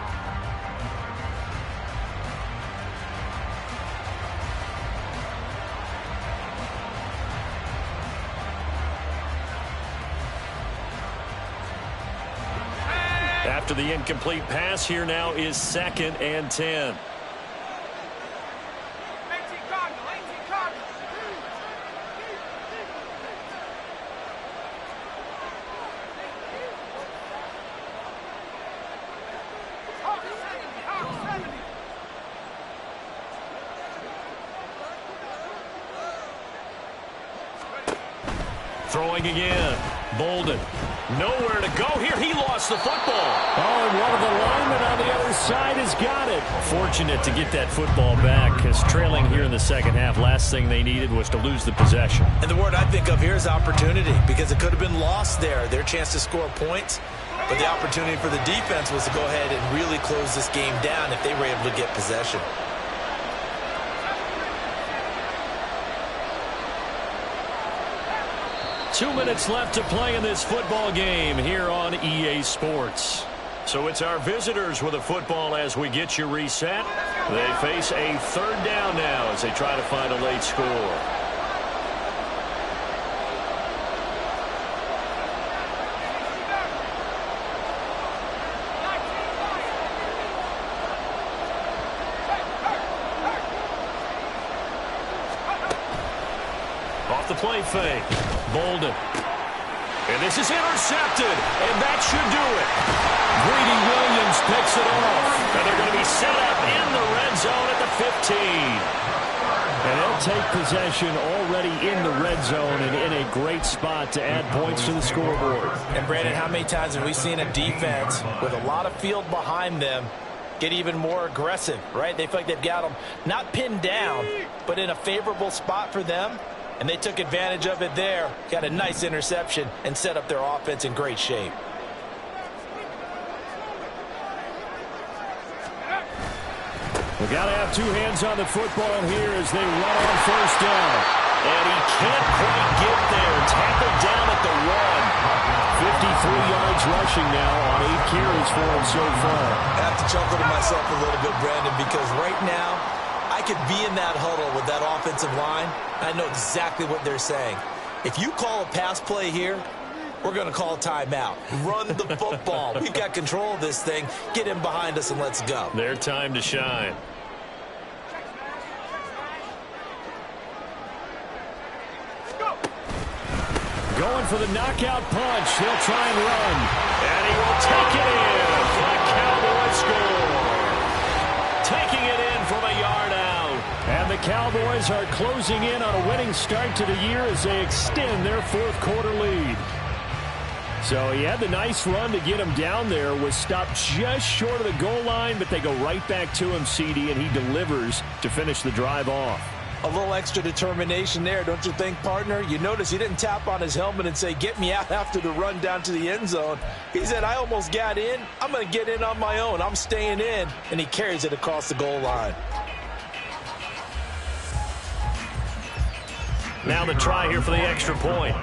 After the incomplete pass, here now is 2nd and 10. Throwing again. Bolden. Nowhere to go here. He lost the football. Oh, and one of the linemen on the other side has got it. Fortunate to get that football back because trailing here in the second half, last thing they needed was to lose the possession. And the word I think of here is opportunity because it could have been lost there. Their chance to score points. But the opportunity for the defense was to go ahead and really close this game down if they were able to get possession. Two minutes left to play in this football game here on EA Sports. So it's our visitors with a football as we get you reset. They face a 3rd down now as they try to find a late score. play fake. Bolden. And this is intercepted, and that should do it. Greedy Williams picks it off, and they're going to be set up in the red zone at the 15. And they'll take possession already in the red zone and in a great spot to add points to the scoreboard. And, Brandon, how many times have we seen a defense with a lot of field behind them get even more aggressive, right? They feel like they've got them not pinned down, but in a favorable spot for them. And they took advantage of it there. Got a nice interception and set up their offense in great shape. We got to have two hands on the football here as they run on first down. And he can't quite get there. Tackled down at the 1. 53 yards rushing now on 8 carries for him so far. I have to chuckle to myself a little bit, Brandon, because right now I could be in that huddle with that offensive line. I know exactly what they're saying. If you call a pass play here, we're going to call a timeout. Run the football. We've got control of this thing. Get in behind us and let's go. Their time to shine. Going for the knockout punch. He'll try and run. And he will take it in for a Cowboy score. Taking it in from a yard out. And the Cowboys are closing in on a winning start to the year as they extend their fourth quarter lead. So he had the nice run to get him down there, was stopped just short of the goal line, but they go right back to him, CD, and he delivers to finish the drive off. A little extra determination there, don't you think, partner? You notice he didn't tap on his helmet and say, get me out after the run down to the end zone. He said, I almost got in. I'm going to get in on my own. I'm staying in. And he carries it across the goal line. Now the try here for the extra point.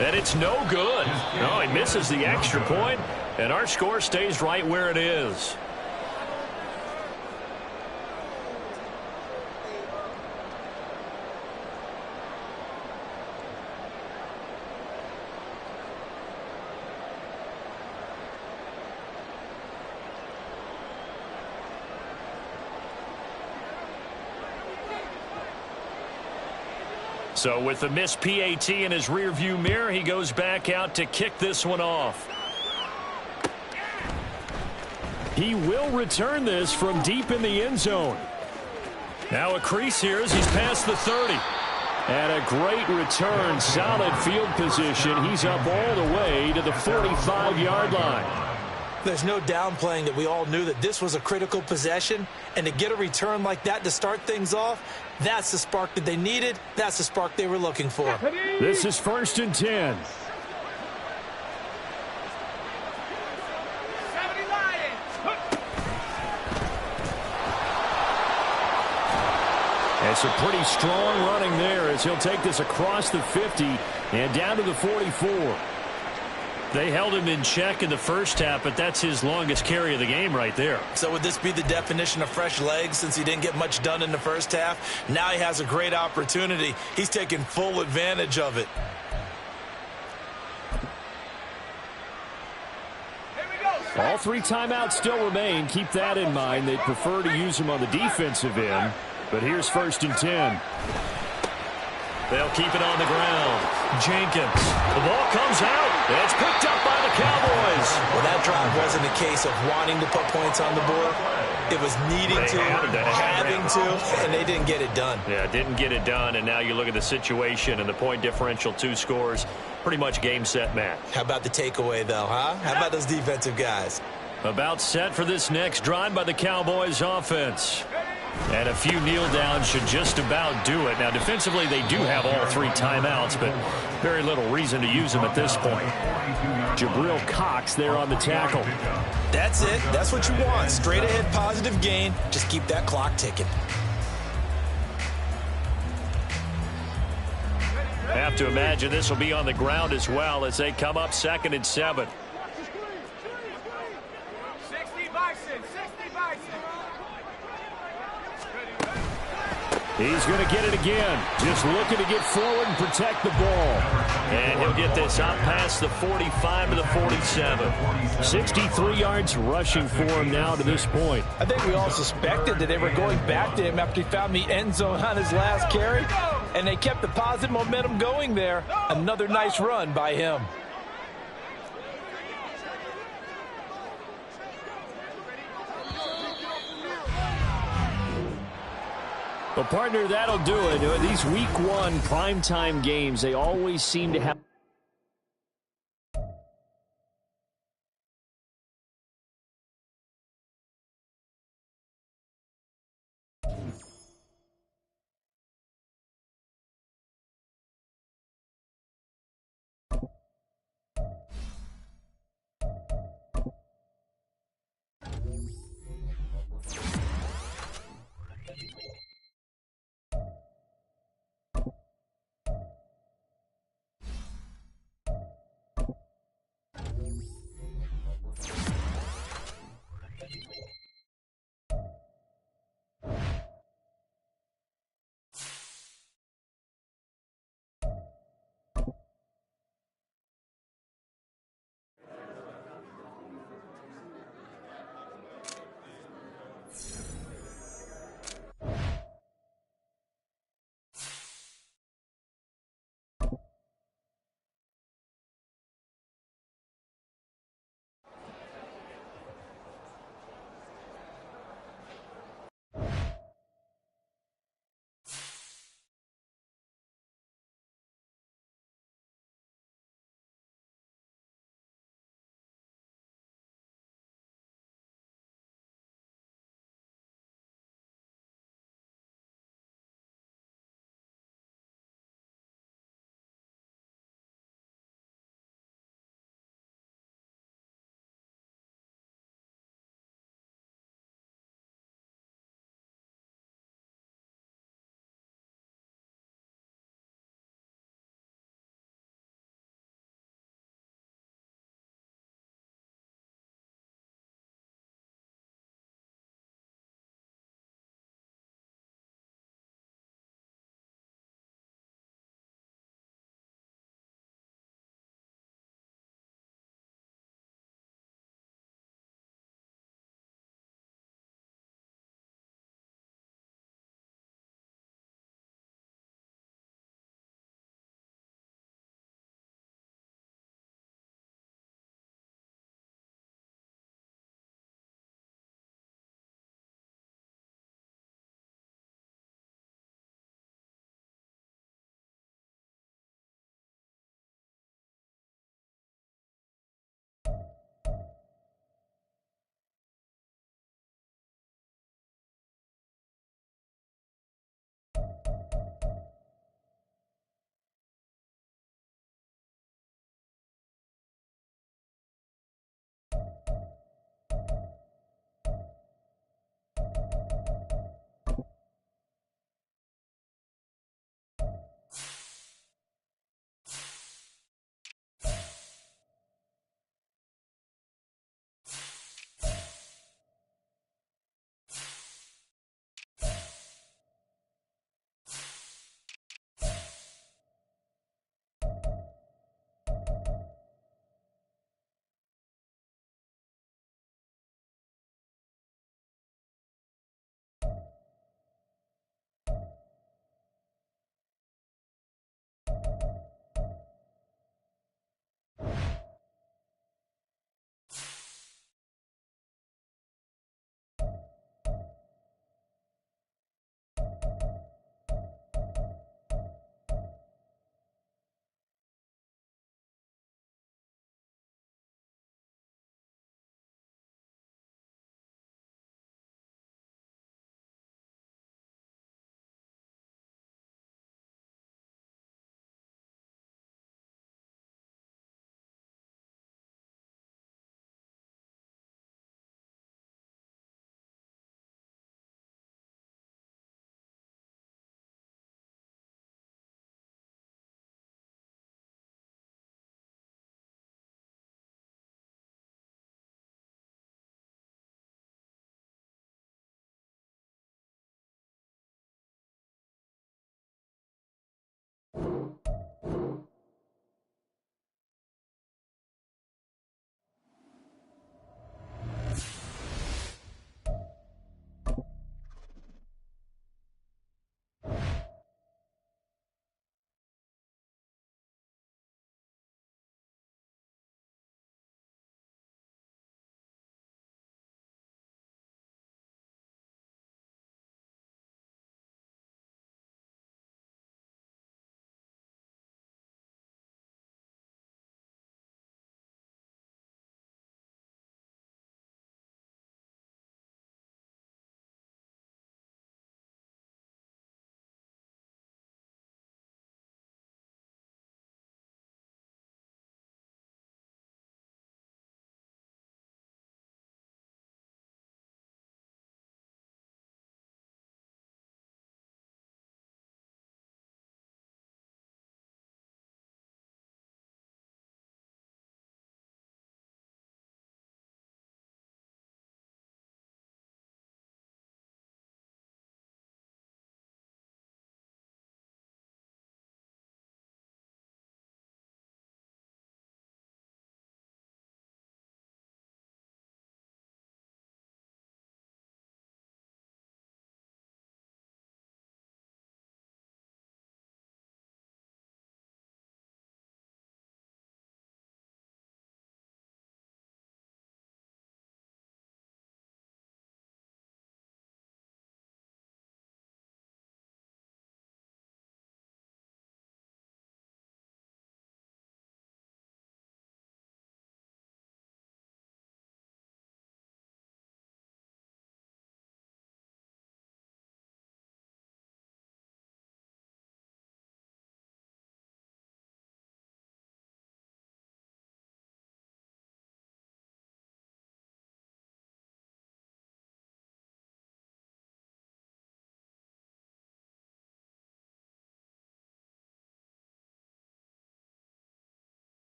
And it's no good. No, he misses the extra point, and our score stays right where it is. So with the missed PAT in his rearview mirror, he goes back out to kick this one off. He will return this from deep in the end zone. Now a crease here as he's past the 30. And a great return, solid field position. He's up all the way to the 45-yard line. There's no downplaying that we all knew that this was a critical possession, and to get a return like that to start things off, that's the spark that they needed. That's the spark they were looking for. This is 1st and 10. It's a pretty strong running there as he'll take this across the 50 and down to the 44. They held him in check in the first half, but that's his longest carry of the game right there. So would this be the definition of fresh legs since he didn't get much done in the first half? Now he has a great opportunity. He's taking full advantage of it. All 3 timeouts still remain. Keep that in mind. They'd prefer to use them on the defensive end. But here's 1st and 10. They'll keep it on the ground. Jenkins. The ball comes out. It's picked up by the Cowboys. Well, that drive wasn't a case of wanting to put points on the board. It was needing to, having to, and they didn't get it done. Yeah, didn't get it done, and now you look at the situation and the point differential, 2 scores. Pretty much game, set, match. How about the takeaway, though, huh? How about those defensive guys? About set for this next drive by the Cowboys offense. And a few kneel downs should just about do it. Now, defensively, they do have all 3 timeouts, but very little reason to use them at this point. Jabril Cox there on the tackle. That's it. That's what you want. Straight ahead positive gain. Just keep that clock ticking. Have to imagine this will be on the ground as well as they come up 2nd and 7. 60 Bison, 60 Bison. He's going to get it again. Just looking to get forward and protect the ball. And he'll get this out past the 45 to the 47. 63 yards rushing for him now to this point. I think we all suspected that they were going back to him after he found the end zone on his last carry. And they kept the positive momentum going there. Another nice run by him. Well, partner, that'll do it. These week 1 primetime games, they always seem to have